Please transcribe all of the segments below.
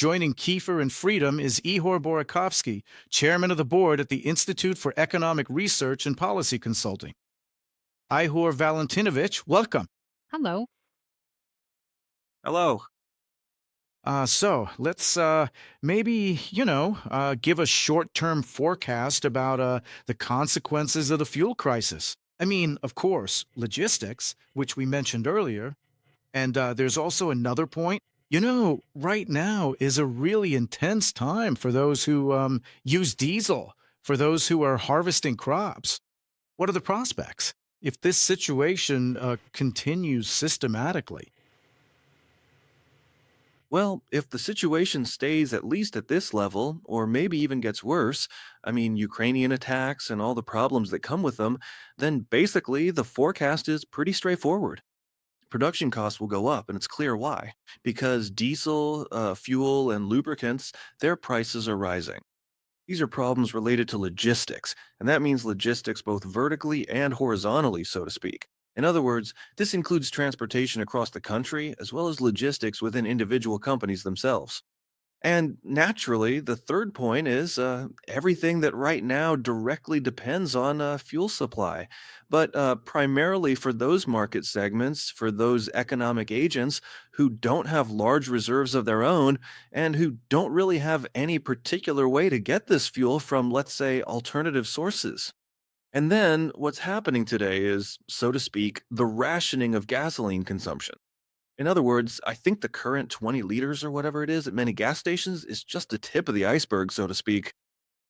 Joining Kiefer and Freedom is Ihor Burakovsky, chairman of the board at the Institute for Economic Research and Policy Consulting. Ihor Valentinovich, welcome. Hello. Hello. So let's maybe, give a short term forecast about the consequences of the fuel crisis. I mean, of course, logistics, which we mentioned earlier. And there's also another point. Right now is a really intense time for those who use diesel, for those who are harvesting crops. What are the prospects if this situation continues systematically? Well, if the situation stays at least at this level, or maybe even gets worse, Ukrainian attacks and all the problems that come with them, then basically the forecast is pretty straightforward. Production costs will go up, and it's clear why. Because diesel, fuel, and lubricants, their prices are rising. These are problems related to logistics, and that means logistics both vertically and horizontally, so to speak. In other words, this includes transportation across the country as well as logistics within individual companies themselves. And naturally, the third point is everything that right now directly depends on fuel supply. But primarily for those market segments, for those economic agents who don't have large reserves of their own and who don't really have any particular way to get this fuel from, let's say, alternative sources. And then what's happening today is, so to speak, the rationing of gasoline consumption. In other words, I think the current 20 liters or whatever it is at many gas stations is just the tip of the iceberg, so to speak.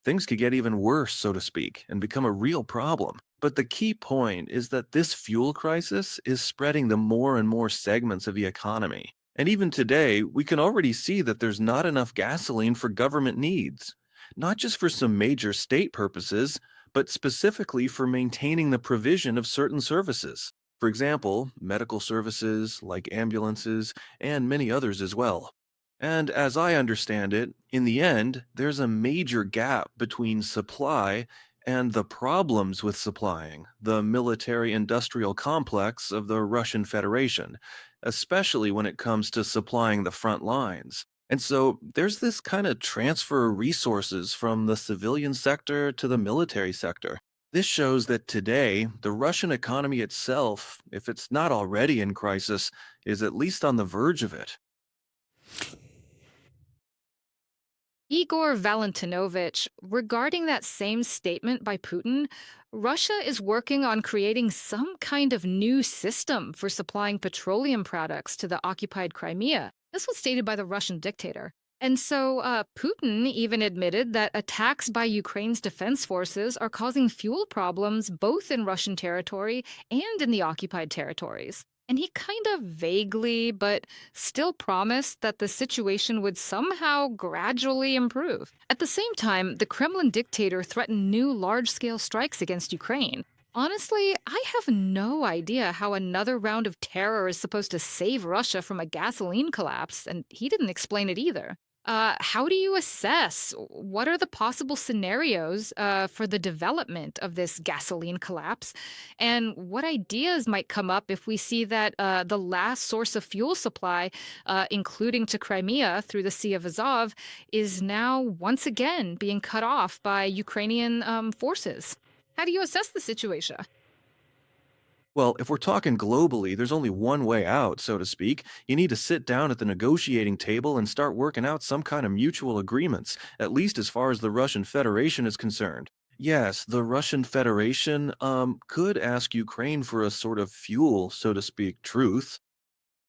Things could get even worse, so to speak, and become a real problem. But the key point is that this fuel crisis is spreading to more and more segments of the economy. And even today, we can already see that there's not enough gasoline for government needs, not just for some major state purposes, but specifically for maintaining the provision of certain services. For example, medical services like ambulances and many others as well. And as I understand it, in the end, there's a major gap between supply and the problems with supplying the military industrial complex of the Russian Federation, especially when it comes to supplying the front lines. And so there's this kind of transfer of resources from the civilian sector to the military sector. This shows that today, the Russian economy itself, if it's not already in crisis, is at least on the verge of it. Igor Valentinovich, regarding that same statement by Putin, Russia is working on creating some kind of new system for supplying petroleum products to the occupied Crimea. This was stated by the Russian dictator. And so Putin even admitted that attacks by Ukraine's defense forces are causing fuel problems both in Russian territory and in the occupied territories. And he kind of vaguely, but still promised that the situation would somehow gradually improve. At the same time, the Kremlin dictator threatened new large scale strikes against Ukraine. Honestly, I have no idea how another round of terror is supposed to save Russia from a gasoline collapse, and he didn't explain it either. How do you assess what are the possible scenarios for the development of this gasoline collapse? And what ideas might come up if we see that the last source of fuel supply, including to Crimea through the Sea of Azov, is now once again being cut off by Ukrainian forces? How do you assess the situation? Well, if we're talking globally, there's only one way out, so to speak. You need to sit down at the negotiating table and start working out some kind of mutual agreements, at least as far as the Russian Federation is concerned. Yes, the Russian Federation could ask Ukraine for a sort of fuel, so to speak, truce.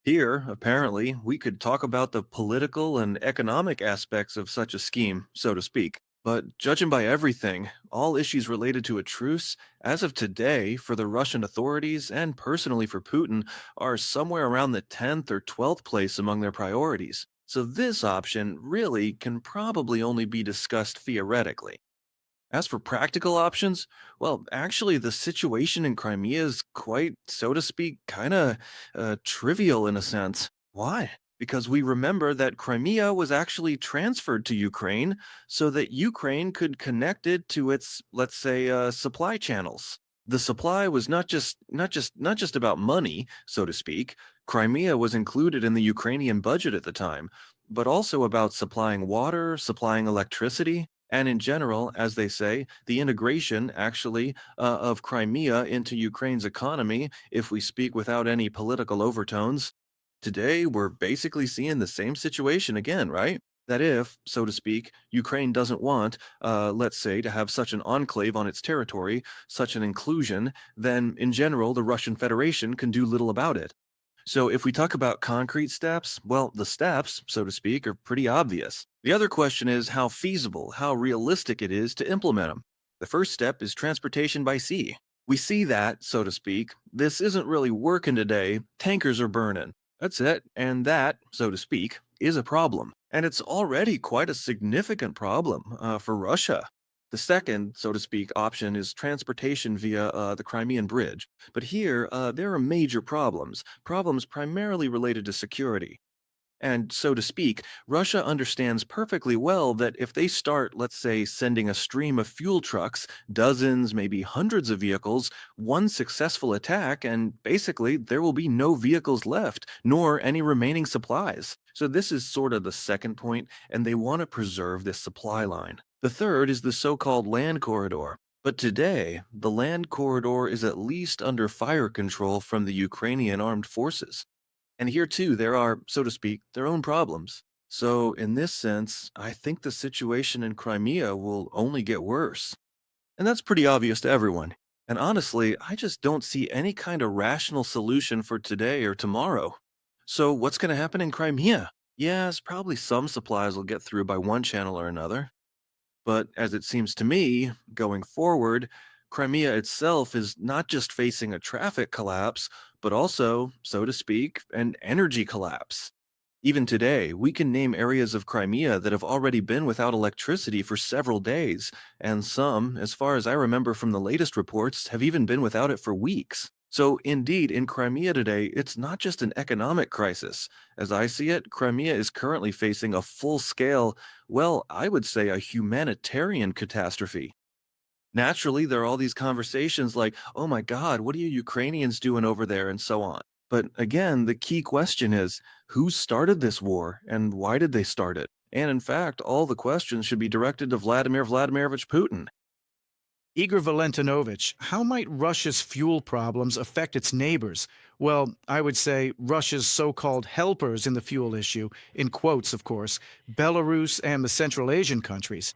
Here, apparently, we could talk about the political and economic aspects of such a scheme, so to speak. But judging by everything, all issues related to a truce, as of today, for the Russian authorities and personally for Putin, are somewhere around the 10th or 12th place among their priorities. So this option really can probably only be discussed theoretically. As for practical options, well, actually, the situation in Crimea is quite, so to speak, kind of trivial in a sense. Why? Because we remember that Crimea was actually transferred to Ukraine so that Ukraine could connect it to its, let's say, supply channels. The supply was not just about money, so to speak. Crimea was included in the Ukrainian budget at the time. but also about supplying water, supplying electricity, and in general, as they say, the integration actually of Crimea into Ukraine's economy, if we speak without any political overtones. Today, we're basically seeing the same situation again, right? That if, so to speak, Ukraine doesn't want, let's say, to have such an enclave on its territory, such an inclusion, then in general, the Russian Federation can do little about it. So, if we talk about concrete steps, well, the steps, so to speak, are pretty obvious. The other question is how feasible, how realistic it is to implement them. The first step is transportation by sea. We see that, so to speak, this isn't really working today. Tankers are burning. That's it. And that, so to speak, is a problem. And it's already quite a significant problem for Russia. The second, so to speak, option is transportation via the Crimean Bridge. But here, there are major problems, problems primarily related to security. And so to speak, Russia understands perfectly well that if they start, let's say, sending a stream of fuel trucks, dozens, maybe hundreds of vehicles, one successful attack, and basically there will be no vehicles left, nor any remaining supplies. So this is sort of the second point, and they want to preserve this supply line. The third is the so called land corridor. But today, the land corridor is at least under fire control from the Ukrainian armed forces. And here too, there are, so to speak, their own problems. So, in this sense, I think the situation in Crimea will only get worse. And that's pretty obvious to everyone. And honestly, I just don't see any kind of rational solution for today or tomorrow. So, what's going to happen in Crimea? Yes, probably some supplies will get through by one channel or another. But as it seems to me, going forward, Crimea itself is not just facing a traffic collapse, but also, so to speak, an energy collapse. Even today, we can name areas of Crimea that have already been without electricity for several days, and some, as far as I remember from the latest reports, have even been without it for weeks. So, indeed, in Crimea today, it's not just an economic crisis. As I see it, Crimea is currently facing a full scale, well, I would say a humanitarian catastrophe. Naturally, there are all these conversations like, oh my God, what are you Ukrainians doing over there, and so on. But again, the key question is who started this war and why did they start it? And in fact, all the questions should be directed to Vladimir Vladimirovich Putin. Igor Valentinovich, how might Russia's fuel problems affect its neighbors? Well, I would say Russia's so called helpers in the fuel issue, in quotes, of course, Belarus and the Central Asian countries.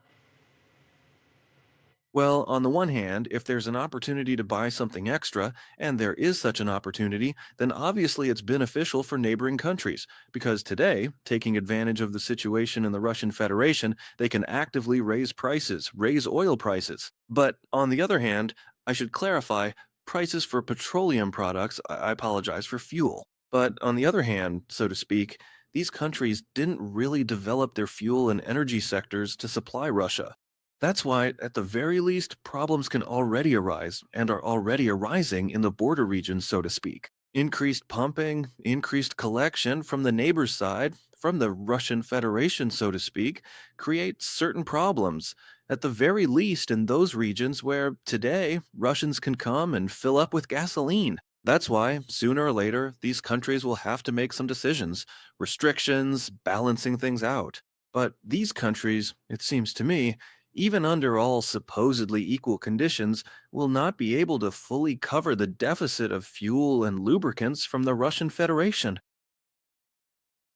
Well, on the one hand, if there's an opportunity to buy something extra, and there is such an opportunity, then obviously it's beneficial for neighboring countries, because today, taking advantage of the situation in the Russian Federation, they can actively raise prices, raise oil prices. But on the other hand, I should clarify, prices for petroleum products, I apologize, for fuel. But on the other hand, so to speak, these countries didn't really develop their fuel and energy sectors to supply Russia. That's why, at the very least, problems can already arise and are already arising in the border regions, so to speak. Increased pumping, increased collection from the neighbor's side, from the Russian Federation, so to speak, create certain problems, at the very least in those regions where today Russians can come and fill up with gasoline. That's why, sooner or later, these countries will have to make some decisions, restrictions, balancing things out. But these countries, it seems to me, even under all supposedly equal conditions, will not be able to fully cover the deficit of fuel and lubricants from the Russian Federation.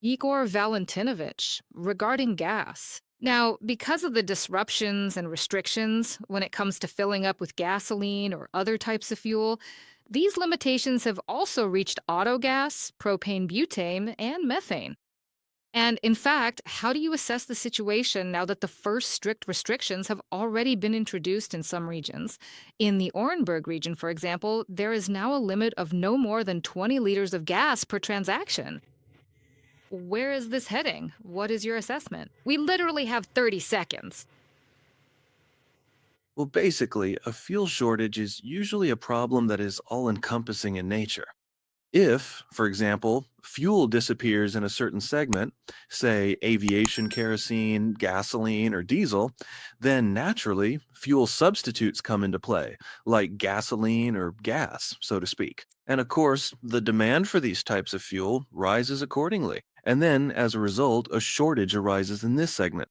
Igor Valentinovich, regarding gas. Now, because of the disruptions and restrictions when it comes to filling up with gasoline or other types of fuel, these limitations have also reached autogas, propane butane, and methane. And in fact, how do you assess the situation now that the first strict restrictions have already been introduced in some regions? In the Orenburg region, for example, there is now a limit of no more than 20 liters of gas per transaction. Where is this heading? What is your assessment? We literally have 30 seconds. Well, basically, a fuel shortage is usually a problem that is all encompassing in nature. If, for example, fuel disappears in a certain segment, say aviation kerosene, gasoline, or diesel, then naturally fuel substitutes come into play, like gasoline or gas, so to speak. And of course, the demand for these types of fuel rises accordingly. And then, as a result, a shortage arises in this segment.